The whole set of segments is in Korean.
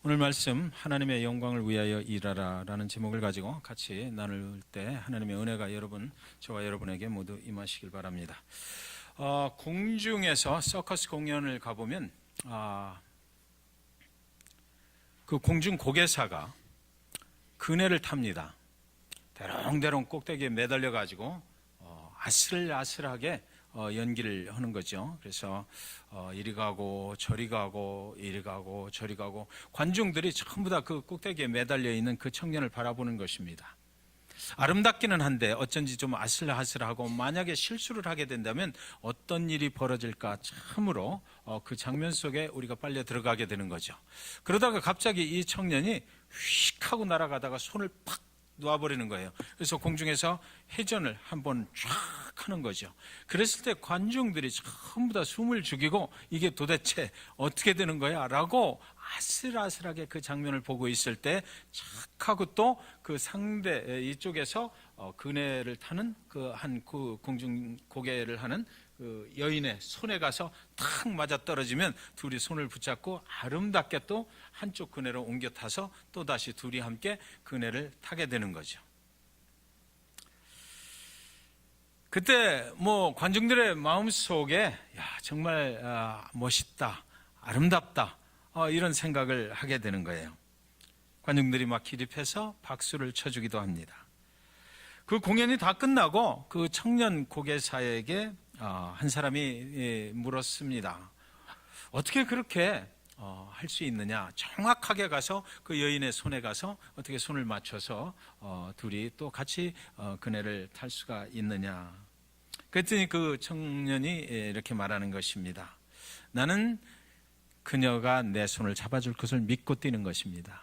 오늘 말씀 하나님의 영광을 위하여 일하라 라는 제목을 가지고 같이 나눌 때 하나님의 은혜가 저와 여러분에게 모두 임하시길 바랍니다. 공중에서 서커스 공연을 가보면 그 공중 고개사가 그네를 탑니다. 대롱대롱 꼭대기에 매달려 가지고 아슬아슬하게 연기를 하는 거죠. 그래서 이리 가고 저리 가고 이리 가고 저리 가고 관중들이 전부 다 그 꼭대기에 매달려 있는 그 청년을 바라보는 것입니다. 아름답기는 한데 어쩐지 좀 아슬아슬하고 만약에 실수를 하게 된다면 어떤 일이 벌어질까 참으로 그 장면 속에 우리가 빨려 들어가게 되는 거죠. 그러다가 갑자기 이 청년이 휙 하고 날아가다가 손을 팍 놓아버리는 거예요. 그래서 공중에서 회전을 한번 쫙 하는 거죠. 그랬을 때 관중들이 전부 다 숨을 죽이고 이게 도대체 어떻게 되는 거야? 라고 아슬아슬하게 그 장면을 보고 있을 때 착하고 또 그 상대 이쪽에서 그네를 타는 그 공중 고개를 하는 그 여인의 손에 가서 탁 맞아 떨어지면 둘이 손을 붙잡고 아름답게 또 한쪽 그네로 옮겨 타서 또 다시 둘이 함께 그네를 타게 되는 거죠. 그때 관중들의 마음속에 정말 멋있다, 아름답다 이런 생각을 하게 되는 거예요. 관중들이 막 기립해서 박수를 쳐주기도 합니다. 그 공연이 다 끝나고 그 청년 고개사에게 한 사람이 물었습니다. 어떻게 그렇게 할 수 있느냐? 정확하게 가서 그 여인의 손에 가서 어떻게 손을 맞춰서 둘이 또 같이 그네를 탈 수가 있느냐? 그랬더니 그 청년이 이렇게 말하는 것입니다. 나는 그녀가 내 손을 잡아줄 것을 믿고 뛰는 것입니다.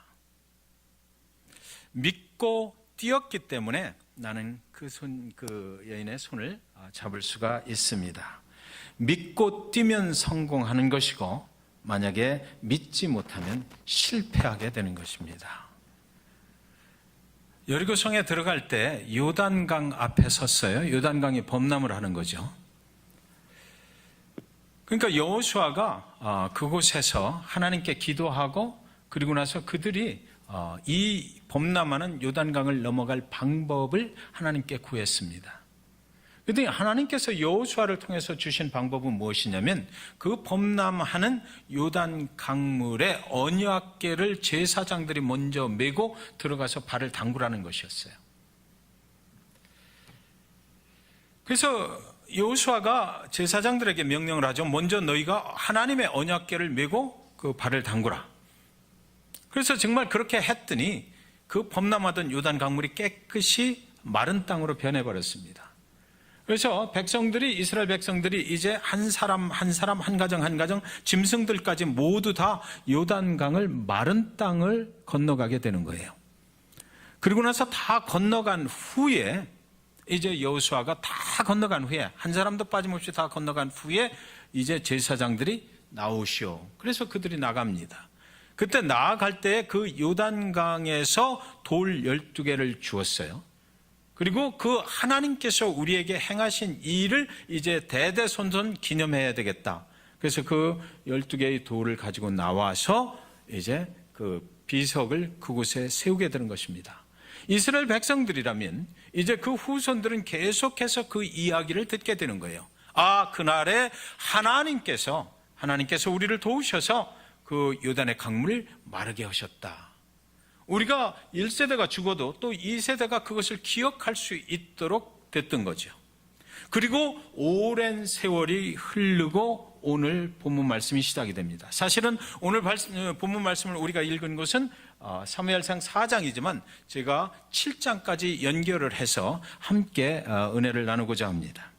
믿고 뛰었기 때문에 나는 그 여인의 손을 잡을 수가 있습니다. 믿고 뛰면 성공하는 것이고 만약에 믿지 못하면 실패하게 되는 것입니다. 여리고성에 들어갈 때 요단강 앞에 섰어요. 요단강이 범람을 하는 거죠. 그러니까 여호수아가 그곳에서 하나님께 기도하고 그리고 나서 그들이 이 범람하는 요단강을 넘어갈 방법을 하나님께 구했습니다. 그런데 하나님께서 여호수아를 통해서 주신 방법은 무엇이냐면 그 범람하는 요단 강물에 언약궤를 제사장들이 먼저 메고 들어가서 발을 담그라는 것이었어요. 그래서 여호수아가 제사장들에게 명령을 하죠. 먼저 너희가 하나님의 언약궤를 메고 그 발을 담그라. 그래서 정말 그렇게 했더니 그 범람하던 요단 강물이 깨끗이 마른 땅으로 변해버렸습니다. 그래서 이스라엘 백성들이 이제 한 사람 한 가정 짐승들까지 모두 다 요단강을 마른 땅을 건너가게 되는 거예요. 그리고 나서 다 건너간 후에 이제 여호수아가 다 건너간 후에 한 사람도 빠짐없이 다 건너간 후에 이제 제사장들이 나오시오. 그래서 그들이 나갑니다. 그때 나아갈 때 그 요단강에서 돌 12개를 주었어요. 그리고 그 하나님께서 우리에게 행하신 일을 이제 대대손손 기념해야 되겠다. 그래서 그 12개의 돌을 가지고 나와서 이제 그 비석을 그곳에 세우게 되는 것입니다. 이스라엘 백성들이라면 이제 그 후손들은 계속해서 그 이야기를 듣게 되는 거예요. 그날에 하나님께서 우리를 도우셔서 그 요단의 강물을 마르게 하셨다. 우리가 1세대가 죽어도 또 2세대가 그것을 기억할 수 있도록 됐던 거죠. 그리고 오랜 세월이 흐르고 오늘 본문 말씀이 시작이 됩니다. 사실은 오늘 본문 말씀을 우리가 읽은 것은 사무엘상 4장이지만 제가 7장까지 연결을 해서 함께 은혜를 나누고자 합니다.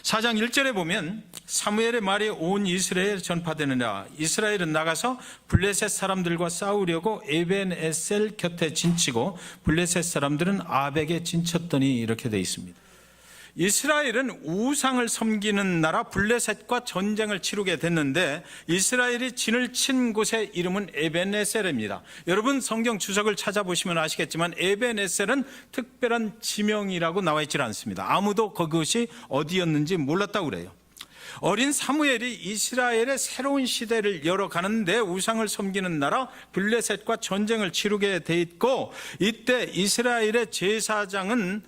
4장 1절에 보면 사무엘의 말이 온 이스라엘에 전파되느라 이스라엘은 나가서 블레셋 사람들과 싸우려고 에벤에셀 곁에 진치고 블레셋 사람들은 아벡에 진쳤더니 이렇게 되어 있습니다. 이스라엘은 우상을 섬기는 나라 블레셋과 전쟁을 치르게 됐는데 이스라엘이 진을 친 곳의 이름은 에벤에셀입니다. 여러분 성경 주석을 찾아보시면 아시겠지만 에벤에셀은 특별한 지명이라고 나와 있지 않습니다. 아무도 그것이 어디였는지 몰랐다고 그래요. 어린 사무엘이 이스라엘의 새로운 시대를 열어가는데 우상을 섬기는 나라 블레셋과 전쟁을 치르게 돼 있고, 이때 이스라엘의 제사장은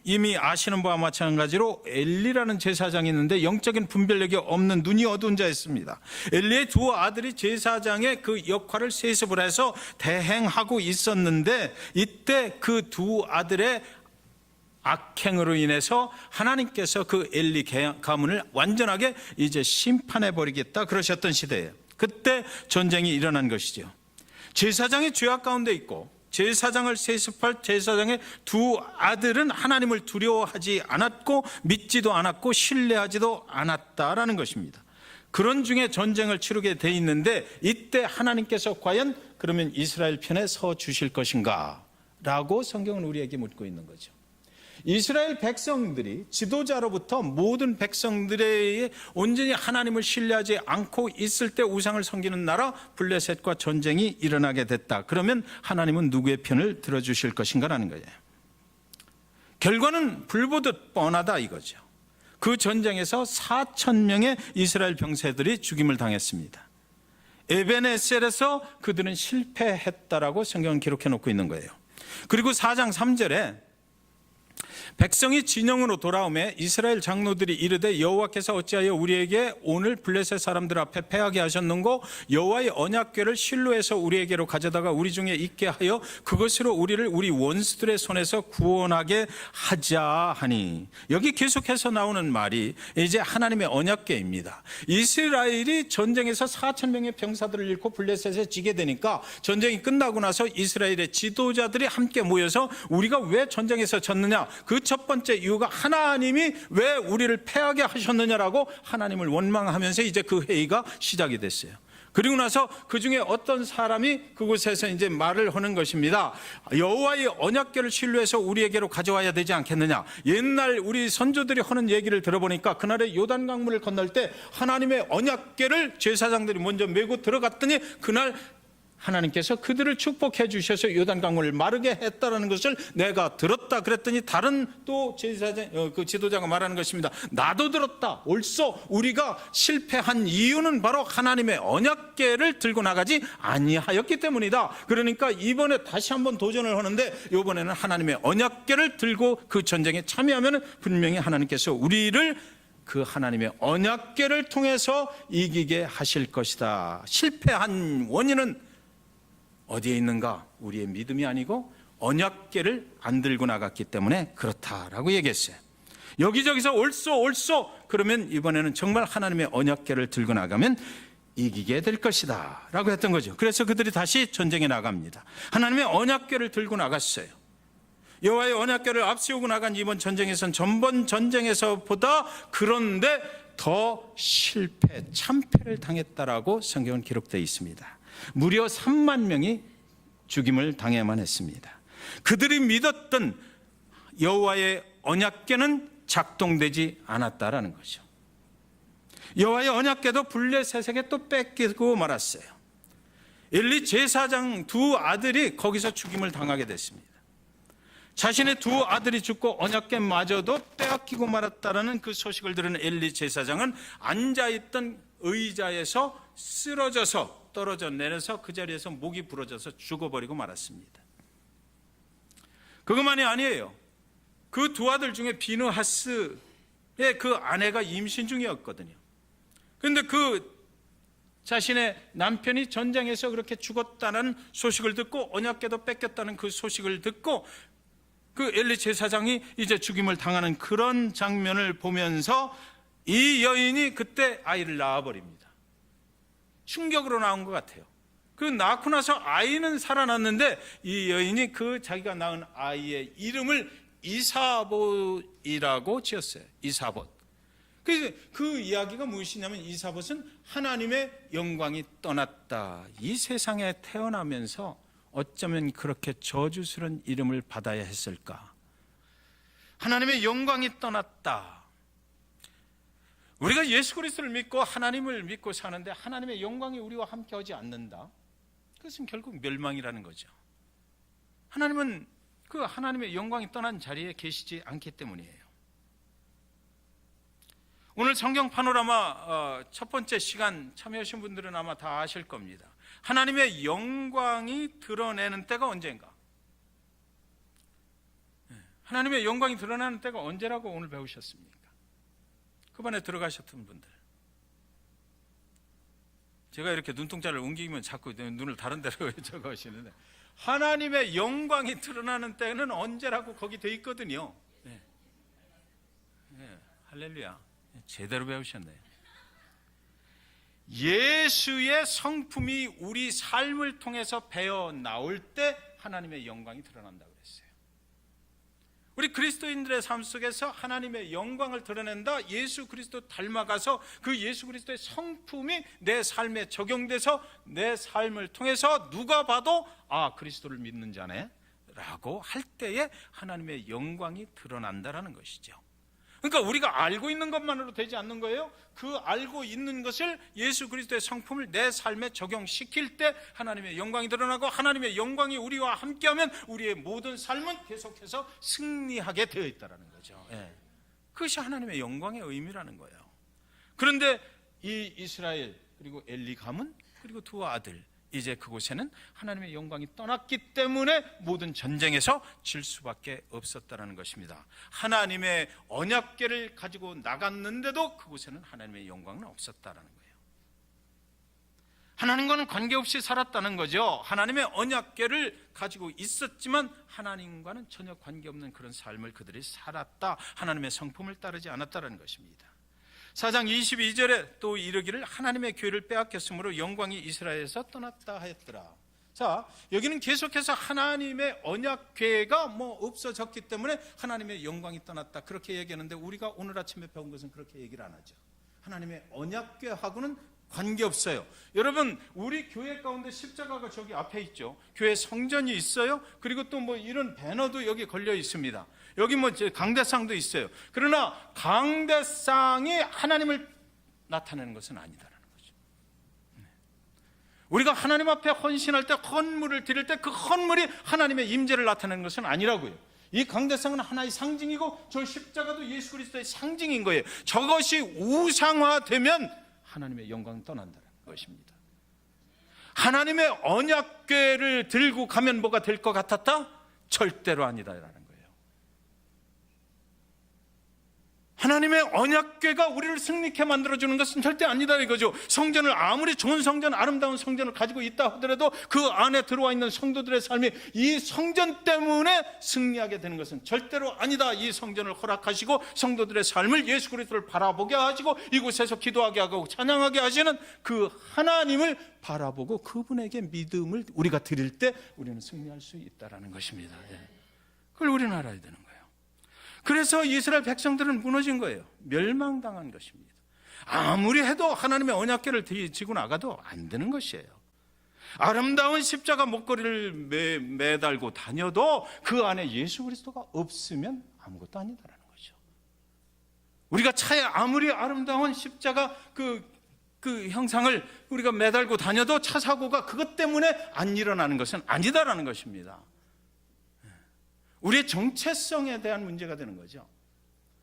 이미 아시는 바와 마찬가지로 엘리라는 제사장이 있는데 영적인 분별력이 없는 눈이 어두운 자였습니다. 엘리의 두 아들이 제사장의 그 역할을 세습을 해서 대행하고 있었는데, 이때 그 두 아들의 악행으로 인해서 하나님께서 그 엘리 가문을 완전하게 이제 심판해 버리겠다 그러셨던 시대예요. 그때 전쟁이 일어난 것이죠. 제사장이 죄악 가운데 있고 제사장을 세습할 제사장의 두 아들은 하나님을 두려워하지 않았고 믿지도 않았고 신뢰하지도 않았다라는 것입니다. 그런 중에 전쟁을 치르게 돼 있는데, 이때 하나님께서 과연 그러면 이스라엘 편에 서 주실 것인가 라고 성경은 우리에게 묻고 있는 거죠. 이스라엘 백성들이 지도자로부터 모든 백성들의 온전히 하나님을 신뢰하지 않고 있을 때 우상을 섬기는 나라 블레셋과 전쟁이 일어나게 됐다. 그러면 하나님은 누구의 편을 들어주실 것인가라는 거예요. 결과는 불보듯 뻔하다 이거죠. 그 전쟁에서 4,000명의 이스라엘 병사들이 죽임을 당했습니다. 에벤에셀에서 그들은 실패했다라고 성경은 기록해 놓고 있는 거예요. 그리고 4장 3절에 백성이 진영으로 돌아오매 이스라엘 장로들이 이르되 여호와께서 어찌하여 우리에게 오늘 블레셋 사람들 앞에 패하게 하셨는고, 여호와의 언약궤를 실로에서 우리에게로 가져다가 우리 중에 있게 하여 그것으로 우리를 우리 원수들의 손에서 구원하게 하자 하니. 여기 계속해서 나오는 말이 이제 하나님의 언약궤입니다. 이스라엘이 전쟁에서 4,000명의 병사들을 잃고 블레셋에 지게 되니까 전쟁이 끝나고 나서 이스라엘의 지도자들이 함께 모여서 우리가 왜 전쟁에서 졌느냐, 그 첫 번째 이유가 하나님이 왜 우리를 패하게 하셨느냐라고 하나님을 원망하면서 이제 그 회의가 시작이 됐어요. 그리고 나서 그 중에 어떤 사람이 그곳에서 이제 말을 하는 것입니다. 여호와의 언약궤를 신뢰해서 우리에게로 가져와야 되지 않겠느냐. 옛날 우리 선조들이 하는 얘기를 들어보니까 그날에 요단 강물을 건널 때 하나님의 언약궤를 제사장들이 먼저 메고 들어갔더니 그날 하나님께서 그들을 축복해 주셔서 요단강물을 마르게 했다라는 것을 내가 들었다 그랬더니, 다른 또 제사장, 그 지도자가 말하는 것입니다. 나도 들었다. 옳소. 우리가 실패한 이유는 바로 하나님의 언약궤를 들고 나가지 아니하였기 때문이다. 그러니까 이번에 다시 한번 도전을 하는데, 이번에는 하나님의 언약궤를 들고 그 전쟁에 참여하면 분명히 하나님께서 우리를 그 하나님의 언약궤를 통해서 이기게 하실 것이다. 실패한 원인은 어디에 있는가? 우리의 믿음이 아니고 언약궤를 안 들고 나갔기 때문에 그렇다라고 얘기했어요. 여기저기서 옳소 그러면 이번에는 정말 하나님의 언약궤를 들고 나가면 이기게 될 것이다 라고 했던 거죠. 그래서 그들이 다시 전쟁에 나갑니다. 하나님의 언약궤를 들고 나갔어요. 여호와의 언약궤를 앞세우고 나간 이번 전쟁에서는 전번 전쟁에서보다 그런데 더 참패를 당했다라고 성경은 기록되어 있습니다. 무려 3만 명이 죽임을 당해야만 했습니다. 그들이 믿었던 여호와의 언약궤는 작동되지 않았다라는 거죠. 여호와의 언약궤도 블레셋에게 또 뺏기고 말았어요. 엘리 제사장 두 아들이 거기서 죽임을 당하게 됐습니다. 자신의 두 아들이 죽고 언약궤마저도 빼앗기고 말았다라는 그 소식을 들은 엘리 제사장은 앉아있던 의자에서 쓰러져서 떨어져 내려서 그 자리에서 목이 부러져서 죽어버리고 말았습니다. 그것만이 아니에요. 그 두 아들 중에 비느하스의 그 아내가 임신 중이었거든요. 그런데 그 자신의 남편이 전쟁에서 그렇게 죽었다는 소식을 듣고 언약궤도 뺏겼다는 그 소식을 듣고 그 엘리 제사장이 이제 죽임을 당하는 그런 장면을 보면서 이 여인이 그때 아이를 낳아버립니다. 충격으로 나온 것 같아요. 그 낳고 나서 아이는 살아났는데 이 여인이 그 자기가 낳은 아이의 이름을 이사봇이라고 지었어요. 이사봇. 그 이야기가 무엇이냐면, 이사봇은 하나님의 영광이 떠났다. 이 세상에 태어나면서 어쩌면 그렇게 저주스러운 이름을 받아야 했을까? 하나님의 영광이 떠났다. 우리가 예수 그리스도를 믿고 하나님을 믿고 사는데 하나님의 영광이 우리와 함께하지 않는다. 그것은 결국 멸망이라는 거죠. 하나님은 그 하나님의 영광이 떠난 자리에 계시지 않기 때문이에요. 오늘 성경 파노라마 첫 번째 시간 참여하신 분들은 아마 다 아실 겁니다. 하나님의 영광이 드러내는 때가 언제인가? 하나님의 영광이 드러나는 때가 언제라고 오늘 배우셨습니까? 그 반에 들어가셨던 분들. 제가 이렇게 눈동자를 옮기면 자꾸 눈을 다른 데로 적어오시는데, 하나님의 영광이 드러나는 때는 언제라고 거기 돼 있거든요. 네. 네. 할렐루야. 제대로 배우셨네요. 예수의 성품이 우리 삶을 통해서 배어 나올 때 하나님의 영광이 드러난다고 그랬어요. 우리 그리스도인들의 삶 속에서 하나님의 영광을 드러낸다. 예수 그리스도 닮아가서 그 예수 그리스도의 성품이 내 삶에 적용돼서 내 삶을 통해서 누가 봐도 아, 그리스도를 믿는 자네 라고 할 때에 하나님의 영광이 드러난다라는 것이죠. 그러니까 우리가 알고 있는 것만으로 되지 않는 거예요. 그 알고 있는 것을 예수 그리스도의 성품을 내 삶에 적용시킬 때 하나님의 영광이 드러나고, 하나님의 영광이 우리와 함께하면 우리의 모든 삶은 계속해서 승리하게 되어 있다는 거죠. 예. 그것이 하나님의 영광의 의미라는 거예요. 그런데 이 이스라엘 그리고 엘리 가문 그리고 두 아들, 이제 그곳에는 하나님의 영광이 떠났기 때문에 모든 전쟁에서 질 수밖에 없었다는 것입니다. 하나님의 언약궤를 가지고 나갔는데도 그곳에는 하나님의 영광은 없었다는 거예요. 하나님과는 관계없이 살았다는 거죠. 하나님의 언약궤를 가지고 있었지만 하나님과는 전혀 관계없는 그런 삶을 그들이 살았다. 하나님의 성품을 따르지 않았다는 것입니다. 4장 22절에 또 이르기를 하나님의 교회를 빼앗겼으므로 영광이 이스라엘에서 떠났다 하였더라. 자, 여기는 계속해서 하나님의 언약궤가 없어졌기 때문에 하나님의 영광이 떠났다 그렇게 얘기하는데, 우리가 오늘 아침에 배운 것은 그렇게 얘기를 안 하죠. 하나님의 언약궤하고는 관계없어요. 여러분, 우리 교회 가운데 십자가가 저기 앞에 있죠. 교회 성전이 있어요. 그리고 또 이런 배너도 여기 걸려 있습니다. 여기 강대상도 있어요. 그러나 강대상이 하나님을 나타내는 것은 아니다라는 거죠. 우리가 하나님 앞에 헌신할 때, 헌물을 드릴 때 그 헌물이 하나님의 임재를 나타내는 것은 아니라고요. 이 강대상은 하나의 상징이고 저 십자가도 예수 그리스도의 상징인 거예요. 저것이 우상화되면 하나님의 영광은 떠난다는 것입니다. 하나님의 언약궤를 들고 가면 뭐가 될 것 같았다? 절대로 아니다라는 거예요. 하나님의 언약궤가 우리를 승리케 만들어주는 것은 절대 아니다 이거죠. 성전을 아무리 좋은 성전, 아름다운 성전을 가지고 있다 하더라도 그 안에 들어와 있는 성도들의 삶이 이 성전 때문에 승리하게 되는 것은 절대로 아니다. 이 성전을 허락하시고 성도들의 삶을 예수 그리스도를 바라보게 하시고 이곳에서 기도하게 하고 찬양하게 하시는 그 하나님을 바라보고 그분에게 믿음을 우리가 드릴 때 우리는 승리할 수 있다는 것입니다. 그걸 우리는 알아야 되는 거예요. 그래서 이스라엘 백성들은 무너진 거예요. 멸망당한 것입니다. 아무리 해도 하나님의 언약궤를 지고 나가도 안 되는 것이에요. 아름다운 십자가 목걸이를 매달고 다녀도 그 안에 예수 그리스도가 없으면 아무것도 아니다라는 거죠. 우리가 차에 아무리 아름다운 십자가 그 형상을 우리가 매달고 다녀도 차 사고가 그것 때문에 안 일어나는 것은 아니다라는 것입니다. 우리의 정체성에 대한 문제가 되는 거죠.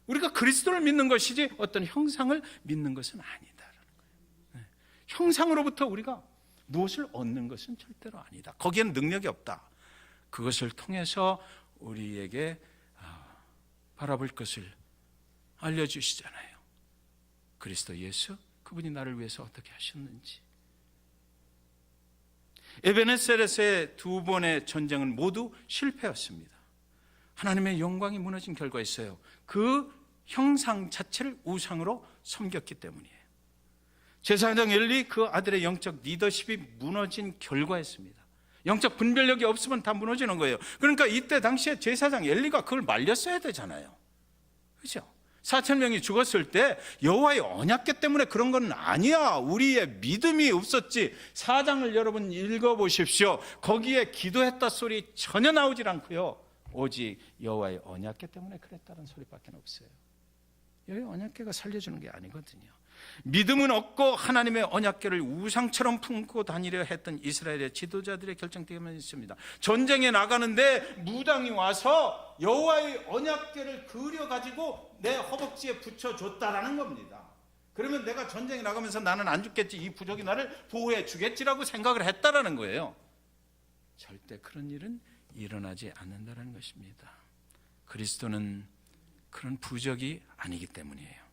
우리가 그리스도를 믿는 것이지 어떤 형상을 믿는 것은 아니다라는 거예요. 형상으로부터 우리가 무엇을 얻는 것은 절대로 아니다. 거기에는 능력이 없다. 그것을 통해서 우리에게 바라볼 것을 알려주시잖아요. 그리스도 예수, 그분이 나를 위해서 어떻게 하셨는지. 에베네셀에서의 두 번의 전쟁은 모두 실패였습니다. 하나님의 영광이 무너진 결과가 있어요. 그 형상 자체를 우상으로 섬겼기 때문이에요. 제사장 엘리 그 아들의 영적 리더십이 무너진 결과였습니다. 영적 분별력이 없으면 다 무너지는 거예요. 그러니까 이때 당시에 제사장 엘리가 그걸 말렸어야 되잖아요. 그렇죠? 4,000명이 죽었을 때 여호와의 언약궤 때문에 그런 건 아니야. 우리의 믿음이 없었지. 4장을 여러분 읽어보십시오. 거기에 기도했다 소리 전혀 나오질 않고요. 오직 여호와의 언약궤 때문에 그랬다는 소리밖에 없어요. 여호와의 언약궤가 살려주는 게 아니거든요. 믿음은 없고 하나님의 언약궤를 우상처럼 품고 다니려 했던 이스라엘의 지도자들의 결정 때문에 있습니다. 전쟁에 나가는데 무당이 와서 여호와의 언약궤를 그려가지고 내 허벅지에 붙여줬다라는 겁니다. 그러면 내가 전쟁에 나가면서 나는 안 죽겠지, 이 부족이 나를 보호해 주겠지라고 생각을 했다라는 거예요. 절대 그런 일은 일어나지 않는다는 것입니다. 그리스도는 그런 부족이 아니기 때문이에요.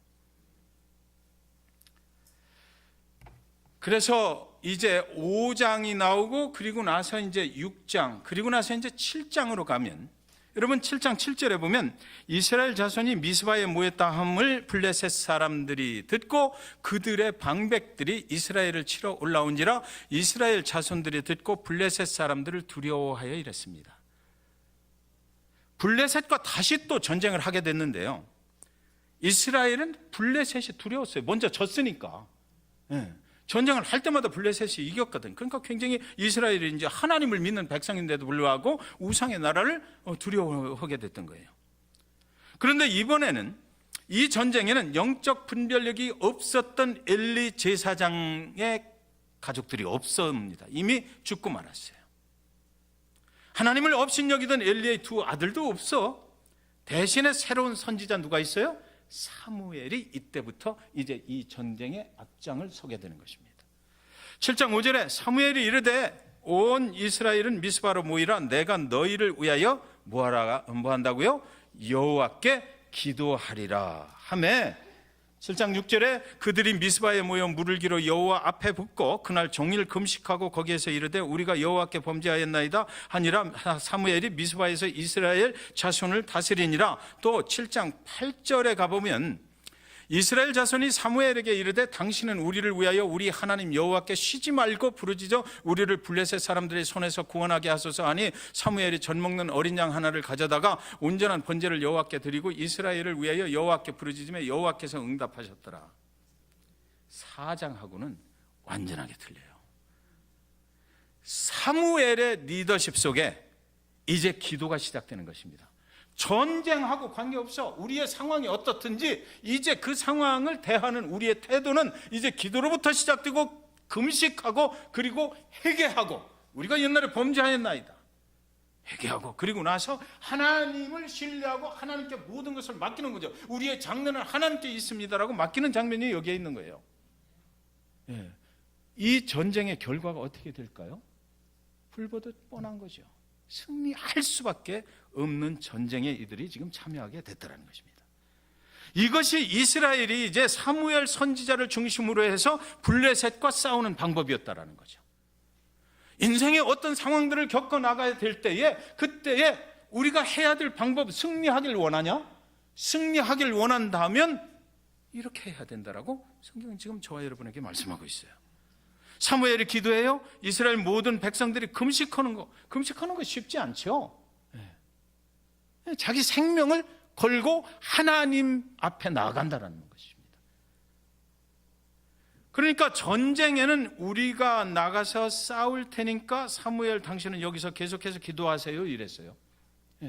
그래서 이제 5장이 나오고, 그리고 나서 이제 6장, 그리고 나서 이제 7장으로 가면, 여러분 7장 7절에 보면 이스라엘 자손이 미스바에 모였다 함을 블레셋 사람들이 듣고 그들의 방백들이 이스라엘을 치러 올라온지라 이스라엘 자손들이 듣고 블레셋 사람들을 두려워하여 이랬습니다. 블레셋과 다시 또 전쟁을 하게 됐는데요, 이스라엘은 블레셋이 두려웠어요. 먼저 졌으니까. 전쟁을 할 때마다 블레셋이 이겼거든. 그러니까 굉장히 이스라엘이 이제 하나님을 믿는 백성인데도 불구하고 우상의 나라를 두려워하게 됐던 거예요. 그런데 이번에는 이 전쟁에는 영적 분별력이 없었던 엘리 제사장의 가족들이 없습니다. 이미 죽고 말았어요. 하나님을 업신여기던 엘리의 두 아들도 없어. 대신에 새로운 선지자 누가 있어요? 사무엘이 이때부터 이제 이 전쟁의 앞장을 서게 되는 것입니다. 7장 5절에 사무엘이 이르되 온 이스라엘은 미스바로 모이라. 내가 너희를 위하여 뭐한다고요? 여호와께 기도하리라 하매, 7장 6절에 그들이 미스바에 모여 물을 기로 여호와 앞에 붓고 그날 종일 금식하고 거기에서 이르되 우리가 여호와께 범죄하였나이다 하니라. 사무엘이 미스바에서 이스라엘 자손을 다스리니라. 또 7장 8절에 가보면 이스라엘 자손이 사무엘에게 이르되 당신은 우리를 위하여 우리 하나님 여호와께 쉬지 말고 부르짖어 우리를 블레셋 사람들의 손에서 구원하게 하소서 하니, 사무엘이 젖 먹는 어린 양 하나를 가져다가 온전한 번제를 여호와께 드리고 이스라엘을 위하여 여호와께 부르짖으며 여호와께서 응답하셨더라. 4장하고는 완전하게 틀려요. 사무엘의 리더십 속에 이제 기도가 시작되는 것입니다. 전쟁하고 관계없어. 우리의 상황이 어떻든지 이제 그 상황을 대하는 우리의 태도는 이제 기도로부터 시작되고 금식하고 그리고 회개하고, 우리가 옛날에 범죄하였나이다 회개하고, 그리고 나서 하나님을 신뢰하고 하나님께 모든 것을 맡기는 거죠. 우리의 장래는 하나님께 있습니다라고 맡기는 장면이 여기에 있는 거예요. 이 전쟁의 결과가 어떻게 될까요? 불보듯 뻔한 거죠. 승리할 수밖에 없는 전쟁에 이들이 지금 참여하게 됐다는 것입니다. 이것이 이스라엘이 이제 사무엘 선지자를 중심으로 해서 블레셋과 싸우는 방법이었다라는 거죠. 인생의 어떤 상황들을 겪어 나가야 될 때에, 그때에 우리가 해야 될 방법, 승리하길 원하냐? 승리하길 원한다면 이렇게 해야 된다라고 성경은 지금 저와 여러분에게 말씀하고 있어요. 사무엘이 기도해요. 이스라엘 모든 백성들이 금식하는 거 쉽지 않죠. 자기 생명을 걸고 하나님 앞에 나아간다는 것입니다. 그러니까 전쟁에는 우리가 나가서 싸울 테니까 사무엘 당신은 여기서 계속해서 기도하세요 이랬어요.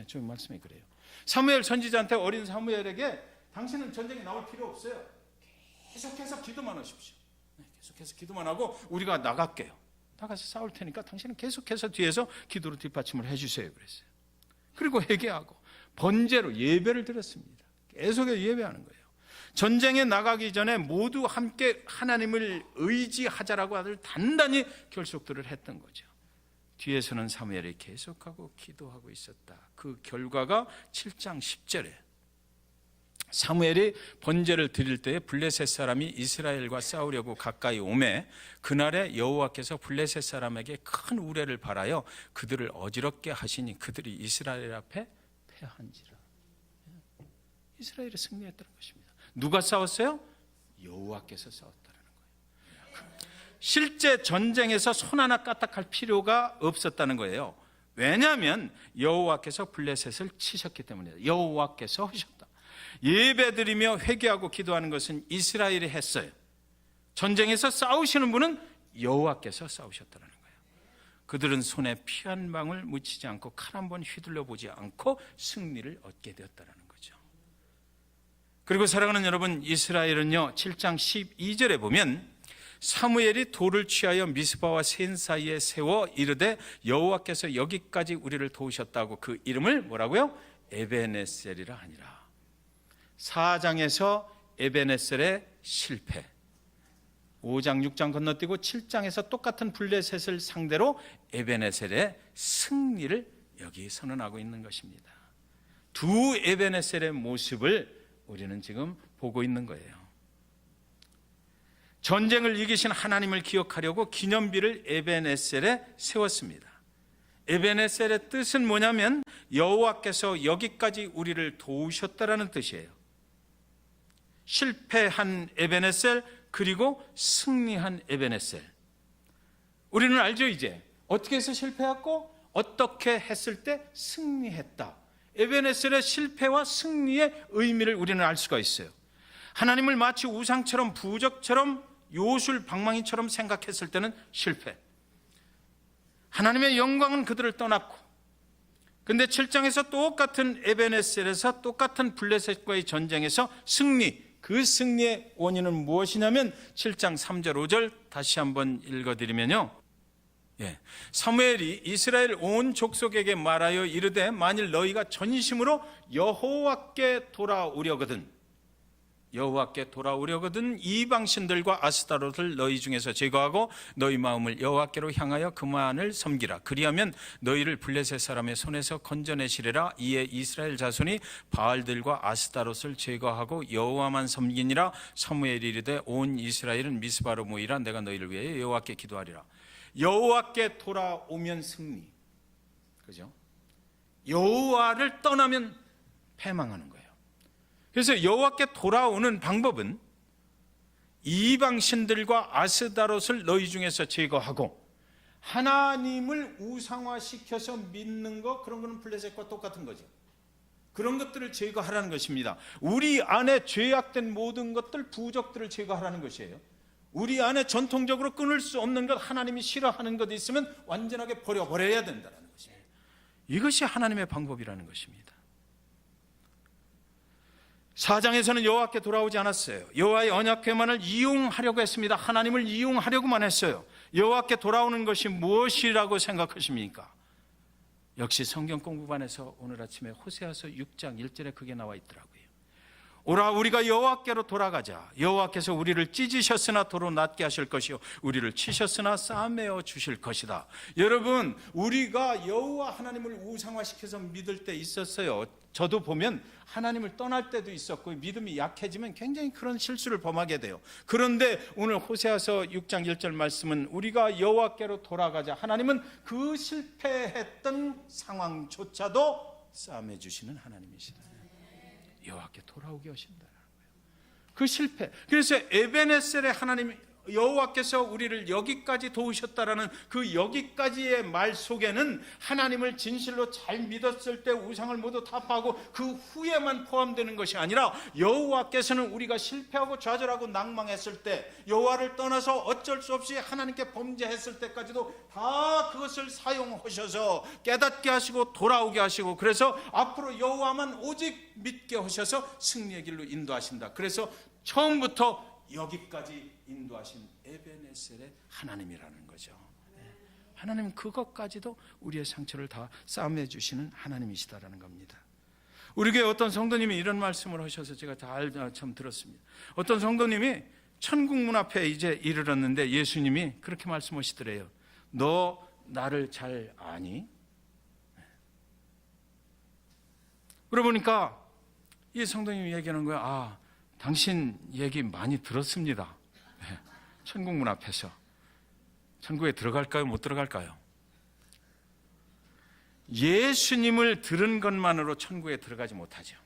저 말씀이 그래요. 사무엘 선지자한테, 어린 사무엘에게 당신은 전쟁에 나올 필요 없어요. 계속해서 기도만 하십시오. 계속해서 기도만 하고 우리가 나갈게요. 나가서 싸울 테니까 당신은 계속해서 뒤에서 기도로 뒷받침을 해주세요 그랬어요. 그리고 회개하고 번제로 예배를 드렸습니다. 계속해서 예배하는 거예요. 전쟁에 나가기 전에 모두 함께 하나님을 의지하자라고 아주 단단히 결속들을 했던 거죠. 뒤에서는 사무엘이 계속하고 기도하고 있었다. 그 결과가 7장 10절에 사무엘이 번제를 드릴 때에 블레셋 사람이 이스라엘과 싸우려고 가까이 오매 그날에 여호와께서 블레셋 사람에게 큰 우레를 발하여 그들을 어지럽게 하시니 그들이 이스라엘 앞에 패한지라. 이스라엘이 승리했다는 것입니다. 누가 싸웠어요? 여호와께서 싸웠다는 거예요. 실제 전쟁에서 손 하나 까딱할 필요가 없었다는 거예요. 왜냐하면 여호와께서 블레셋을 치셨기 때문이에요. 여호와께서 하셨다. 예배드리며 회개하고 기도하는 것은 이스라엘이 했어요. 전쟁에서 싸우시는 분은 여호와께서 싸우셨다는 거예요. 그들은 손에 피 한 방울 묻히지 않고 칼 한 번 휘둘러 보지 않고 승리를 얻게 되었다는 거죠. 그리고 사랑하는 여러분, 이스라엘은요 7장 12절에 보면 사무엘이 돌을 취하여 미스바와 센 사이에 세워 이르되 여호와께서 여기까지 우리를 도우셨다고 그 이름을 뭐라고요? 에베네셀이라 하니라. 4장에서 에베네셀의 실패, 5장 6장 건너뛰고 7장에서 똑같은 블레셋을 상대로 에베네셀의 승리를 여기 선언하고 있는 것입니다. 두 에베네셀의 모습을 우리는 지금 보고 있는 거예요. 전쟁을 이기신 하나님을 기억하려고 기념비를 에베네셀에 세웠습니다. 에베네셀의 뜻은 뭐냐면 여호와께서 여기까지 우리를 도우셨다라는 뜻이에요. 실패한 에베네셀 그리고 승리한 에베네셀. 우리는 알죠. 이제 어떻게 해서 실패했고 어떻게 했을 때 승리했다. 에베네셀의 실패와 승리의 의미를 우리는 알 수가 있어요. 하나님을 마치 우상처럼 부적처럼 요술 방망이처럼 생각했을 때는 실패. 하나님의 영광은 그들을 떠났고, 근데 7장에서 똑같은 에베네셀에서 똑같은 블레셋과의 전쟁에서 승리, 그 승리의 원인은 무엇이냐면 7장 3절 5절 다시 한번 읽어드리면요, 사무엘이 이스라엘 온 족속에게 말하여 이르되 만일 너희가 전심으로 여호와께 돌아오려거든 이방신들과 아스타롯을 너희 중에서 제거하고 너희 마음을 여호와께로 향하여 그만을 섬기라. 그리하면 너희를 블레셋 사람의 손에서 건져내시리라. 이에 이스라엘 자손이 바알들과 아스타롯을 제거하고 여호와만 섬기니라. 사무엘이 이르되 온 이스라엘은 미스바로 모이라. 내가 너희를 위하여 여호와께 기도하리라. 여호와께 돌아오면 승리, 그죠? 여호와를 떠나면 패망하는 거예요. 그래서 여호와께 돌아오는 방법은 이방신들과 아스다롯을 너희 중에서 제거하고 하나님을 우상화시켜서 믿는 거, 그런 거는 블레셋과 똑같은 거죠. 그런 것들을 제거하라는 것입니다. 우리 안에 죄악된 모든 것들, 부적들을 제거하라는 것이에요. 우리 안에 전통적으로 끊을 수 없는 것, 하나님이 싫어하는 것 있으면 완전하게 버려야 된다는 것입니다. 이것이 하나님의 방법이라는 것입니다. 4장에서는 여호와께 돌아오지 않았어요. 여호와의 언약궤만을 이용하려고 했습니다. 하나님을 이용하려고만 했어요. 여호와께 돌아오는 것이 무엇이라고 생각하십니까? 역시 성경 공부반에서 오늘 아침에 호세아서 6장 1절에 그게 나와 있더라고요. 오라 우리가 여호와께로 돌아가자. 여호와께서 우리를 찢으셨으나 도로 낫게 하실 것이요 우리를 치셨으나 싸매어 주실 것이다. 여러분, 우리가 여호와 하나님을 우상화시켜서 믿을 때 있었어요. 저도 보면 하나님을 떠날 때도 있었고 믿음이 약해지면 굉장히 그런 실수를 범하게 돼요. 그런데 오늘 호세아서 6장 1절 말씀은 우리가 여호와께로 돌아가자. 하나님은 그 실패했던 상황조차도 싸매 주시는 하나님이시다. 여호와께 돌아오게 하신다는 거예요. 그 실패. 그래서 에베네셀의 하나님 여호와께서 우리를 여기까지 도우셨다라는 그 여기까지의 말 속에는 하나님을 진실로 잘 믿었을 때 우상을 모두 타파하고 그 후에만 포함되는 것이 아니라 여호와께서는 우리가 실패하고 좌절하고 낭망했을 때, 여호와를 떠나서 어쩔 수 없이 하나님께 범죄했을 때까지도 다 그것을 사용하셔서 깨닫게 하시고 돌아오게 하시고, 그래서 앞으로 여호와만 오직 믿게 하셔서 승리의 길로 인도하신다. 그래서 처음부터 여기까지 인도하신 에베네셀의 하나님이라는 거죠. 하나님은 그것까지도 우리의 상처를 다 싸매 주시는 하나님이시다라는 겁니다. 우리 교회 어떤 성도님이 이런 말씀을 하셔서 제가 참 들었습니다. 어떤 성도님이 천국 문 앞에 이제 이르렀는데 예수님이 그렇게 말씀하시더래요. 너 나를 잘 아니? 그러보니까 이 성도님이 얘기하는 거야. 당신 얘기 많이 들었습니다. 천국 문 앞에서. 천국에 들어갈까요? 못 들어갈까요? 예수님을 들은 것만으로 천국에 들어가지 못하죠.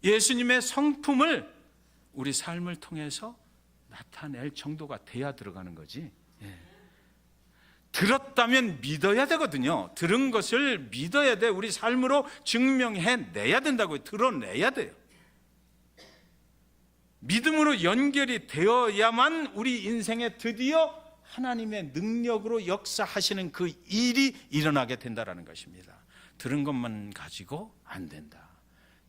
예수님의 성품을 우리 삶을 통해서 나타낼 정도가 돼야 들어가는 거지. 들었다면 믿어야 되거든요. 들은 것을 믿어야 돼. 우리 삶으로 증명해내야 된다고요. 드러내야 돼요. 믿음으로 연결이 되어야만 우리 인생에 드디어 하나님의 능력으로 역사하시는 그 일이 일어나게 된다는 것입니다. 들은 것만 가지고 안 된다.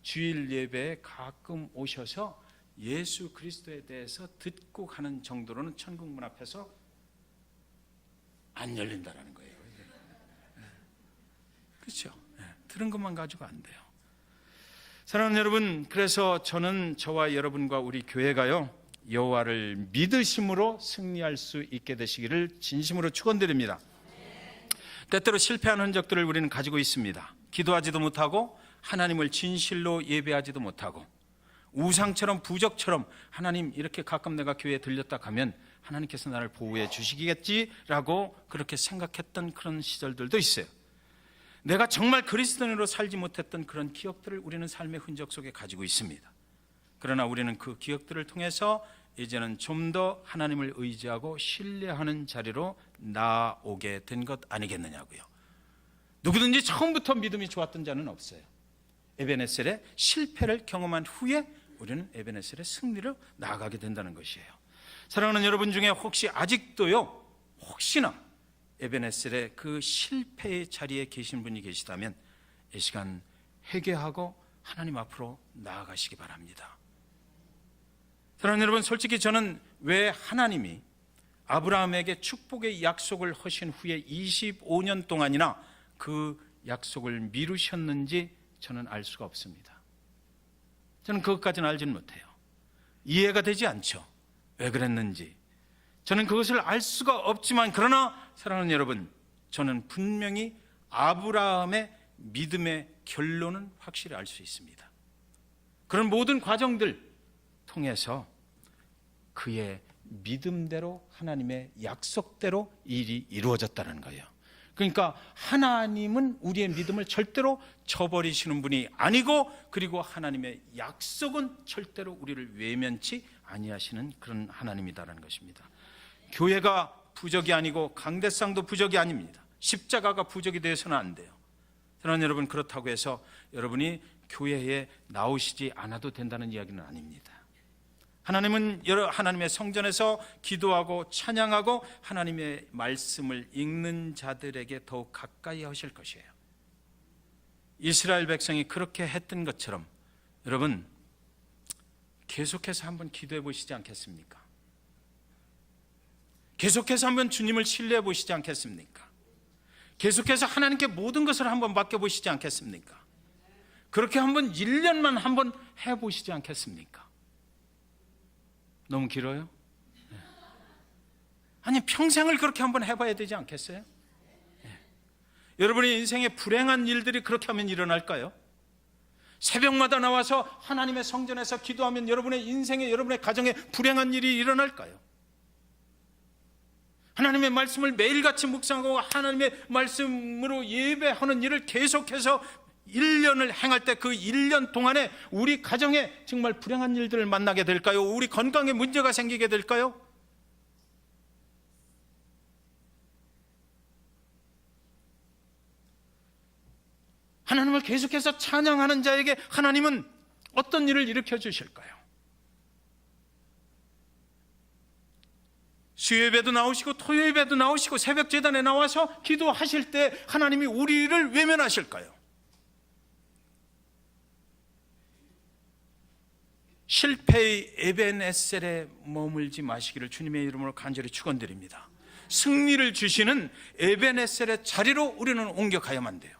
주일 예배에 가끔 오셔서 예수 그리스도에 대해서 듣고 가는 정도로는 천국 문 앞에서 안 열린다는 거예요. 그렇죠? 들은 것만 가지고 안 돼요. 사랑하는 여러분, 그래서 저는 저와 여러분과 우리 교회가요, 여호와를 믿으심으로 승리할 수 있게 되시기를 진심으로 축원드립니다. 때때로 실패한 흔적들을 우리는 가지고 있습니다. 기도하지도 못하고 하나님을 진실로 예배하지도 못하고 우상처럼 부적처럼 하나님 이렇게 가끔 내가 교회에 들렸다 가면 하나님께서 나를 보호해 주시겠지라고 그렇게 생각했던 그런 시절들도 있어요. 내가 정말 그리스도인으로 살지 못했던 그런 기억들을 우리는 삶의 흔적 속에 가지고 있습니다. 그러나 우리는 그 기억들을 통해서 이제는 좀 더 하나님을 의지하고 신뢰하는 자리로 나아오게 된 것 아니겠느냐고요. 누구든지 처음부터 믿음이 좋았던 자는 없어요. 에베네셀의 실패를 경험한 후에 우리는 에베네셀의 승리로 나아가게 된다는 것이에요. 사랑하는 여러분 중에 혹시 아직도요, 혹시나 에베네셀의 그 실패의 자리에 계신 분이 계시다면 이 시간 회개하고 하나님 앞으로 나아가시기 바랍니다. 사랑하는 여러분, 솔직히 저는 왜 하나님이 아브라함에게 축복의 약속을 하신 후에 25년 동안이나 그 약속을 미루셨는지 저는 알 수가 없습니다. 저는 그것까지는 알지는 못해요. 이해가 되지 않죠. 왜 그랬는지 저는 그것을 알 수가 없지만, 그러나 사랑하는 여러분, 저는 분명히 아브라함의 믿음의 결론은 확실히 알 수 있습니다. 그런 모든 과정들 통해서 그의 믿음대로 하나님의 약속대로 일이 이루어졌다는 거예요. 그러니까 하나님은 우리의 믿음을 절대로 저버리시는 분이 아니고, 그리고 하나님의 약속은 절대로 우리를 외면치 아니하시는 그런 하나님이다라는 것입니다. 교회가 부적이 아니고 강대상도 부적이 아닙니다. 십자가가 부적이 되어서는 안 돼요. 사랑하는 여러분, 그렇다고 해서 여러분이 교회에 나오시지 않아도 된다는 이야기는 아닙니다. 하나님은 하나님의 성전에서 기도하고 찬양하고 하나님의 말씀을 읽는 자들에게 더욱 가까이 하실 것이에요. 이스라엘 백성이 그렇게 했던 것처럼 여러분 계속해서 한번 기도해 보시지 않겠습니까? 계속해서 한번 주님을 신뢰해 보시지 않겠습니까? 계속해서 하나님께 모든 것을 한번 맡겨보시지 않겠습니까? 그렇게 한번 1년만 한번 해보시지 않겠습니까? 너무 길어요? 네. 아니, 평생을 그렇게 한번 해봐야 되지 않겠어요? 네. 여러분의 인생에 불행한 일들이 그렇게 하면 일어날까요? 새벽마다 나와서 하나님의 성전에서 기도하면 여러분의 인생에, 여러분의 가정에 불행한 일이 일어날까요? 하나님의 말씀을 매일같이 묵상하고 하나님의 말씀으로 예배하는 일을 계속해서 1년을 행할 때 그 1년 동안에 우리 가정에 정말 불행한 일들을 만나게 될까요? 우리 건강에 문제가 생기게 될까요? 하나님을 계속해서 찬양하는 자에게 하나님은 어떤 일을 일으켜 주실까요? 수요예배도 나오시고 토요예배도 나오시고 새벽 제단에 나와서 기도하실 때 하나님이 우리를 외면하실까요? 실패의 에벤에셀에 머물지 마시기를 주님의 이름으로 간절히 축원드립니다. 승리를 주시는 에벤에셀의 자리로 우리는 옮겨가야만 돼요.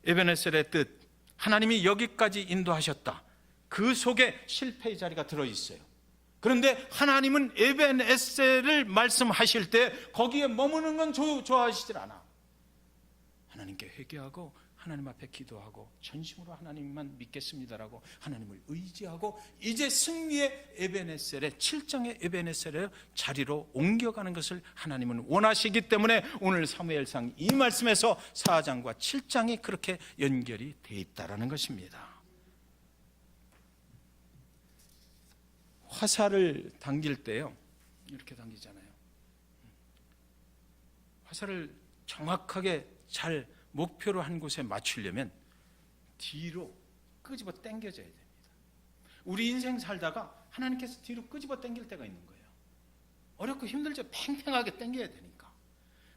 에벤에셀의 뜻, 하나님이 여기까지 인도하셨다. 그 속에 실패의 자리가 들어있어요. 그런데 하나님은 에벤에셀을 말씀하실 때 거기에 머무는 건 좋아하시질 않아. 하나님께 회개하고 하나님 앞에 기도하고 전심으로 하나님만 믿겠습니다라고 하나님을 의지하고 이제 승리의 에벤에셀의 7장의 에벤에셀의 자리로 옮겨가는 것을 하나님은 원하시기 때문에 오늘 사무엘상 이 말씀에서 4장과 7장이 그렇게 연결이 되어 있다는 것입니다. 화살을 당길 때요, 이렇게 당기잖아요. 화살을 정확하게 잘 목표로 한 곳에 맞추려면 뒤로 끄집어 당겨져야 됩니다. 우리 인생 살다가 하나님께서 뒤로 끄집어 당길 때가 있는 거예요. 어렵고 힘들죠. 팽팽하게 당겨야 되니까.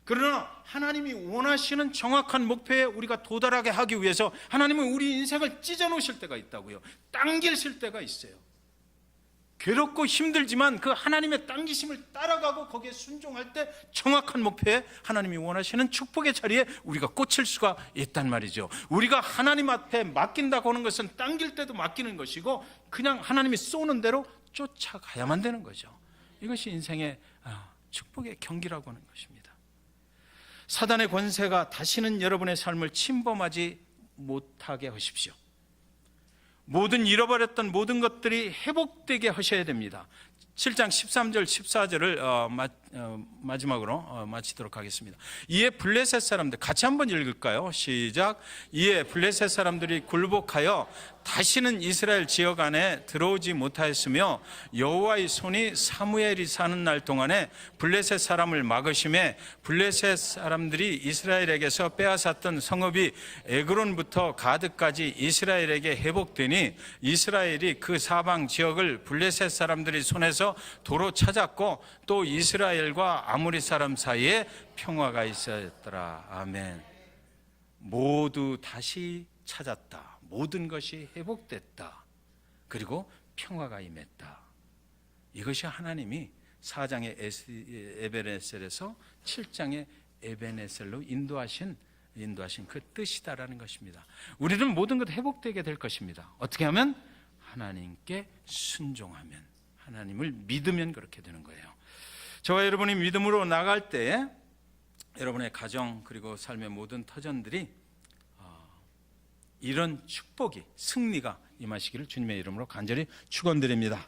그러나 하나님이 원하시는 정확한 목표에 우리가 도달하게 하기 위해서 하나님은 우리 인생을 찢어 놓으실 때가 있다고요. 당기실 때가 있어요. 괴롭고 힘들지만 그 하나님의 당기심을 따라가고 거기에 순종할 때 정확한 목표에 하나님이 원하시는 축복의 자리에 우리가 꽂힐 수가 있단 말이죠. 우리가 하나님 앞에 맡긴다고 하는 것은 당길 때도 맡기는 것이고 그냥 하나님이 쏘는 대로 쫓아가야만 되는 거죠. 이것이 인생의 축복의 경기라고 하는 것입니다. 사단의 권세가 다시는 여러분의 삶을 침범하지 못하게 하십시오. 모든 잃어버렸던 모든 것들이 회복되게 하셔야 됩니다. 7장 13절 14절을 마지막으로 마치도록 하겠습니다. 이에 블레셋 사람들 같이 한번 읽을까요? 시작. 이에 블레셋 사람들이 굴복하여 다시는 이스라엘 지역 안에 들어오지 못하였으며 여호와의 손이 사무엘이 사는 날 동안에 블레셋 사람을 막으심에 블레셋 사람들이 이스라엘에게서 빼앗았던 성읍이 에그론부터 가드까지 이스라엘에게 회복되니 이스라엘이 그 사방 지역을 블레셋 사람들이 손에서 도로 찾았고 또 이스라엘과 아모리 사람 사이에 평화가 있었더라. 아멘. 모두 다시 찾았다. 모든 것이 회복됐다. 그리고 평화가 임했다. 이것이 하나님이 4장의 에베네셀에서 7장의 에베네셀로 인도하신 그 뜻이다라는 것입니다. 우리는 모든 것 회복되게 될 것입니다. 어떻게 하면? 하나님께 순종하면, 하나님을 믿으면 그렇게 되는 거예요. 저와 여러분이 믿음으로 나갈 때 여러분의 가정 그리고 삶의 모든 터전들이 이런 축복이, 승리가 임하시기를 주님의 이름으로 간절히 축원드립니다.